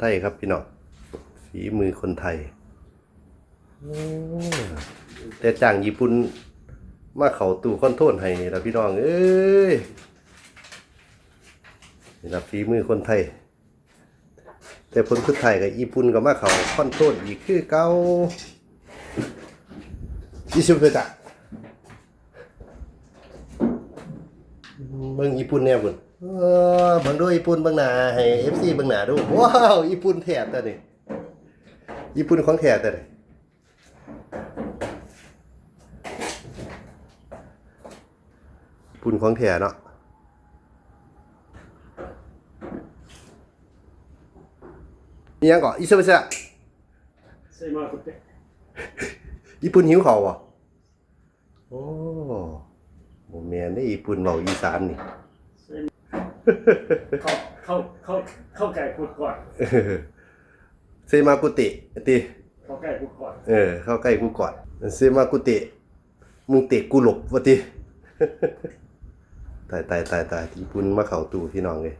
ไทยครับพี่น้องฝีมือคนไทยแต่จ้างญี่ปุ่นมาเข้าตู้คอนโทรลให้นี่ล่ะพี่น้องเอ้ยนี่ล่ะฝีมือคนไทยแต่ผลสุดท้ายก็ญี่ปุ่นก็มาเข้าคอนโทรลอีกคือเก่าอิซุเปตะเบิ่งญี่ปุ่นแน่พุ่นเบิ่งดูญี่ปุ่นเบิ่งหน้าให้ FC เบิ่งหน้าดูว้าวญี่ปุ่นแท้ตัวนี้ญี่ปุ่นของแท้ตัวนี้ญี่ปุ่นของแท้เนาะนี่ยังก่ออิซุเปตะญี่ปุ่นหิวข้าวบ่โอ้บ่แม่นได้ญี่ปุ่นเว้าอีสานนี่เข้าไก่พูดก่อนเซมากุติติเข้าไก่พูดก่อนเข้าใกล้กูก่อนเซมากุติมึงเตะกูหลบว่าติตายญี่ปุ่นมาเข้าตู้พี่น้องเลย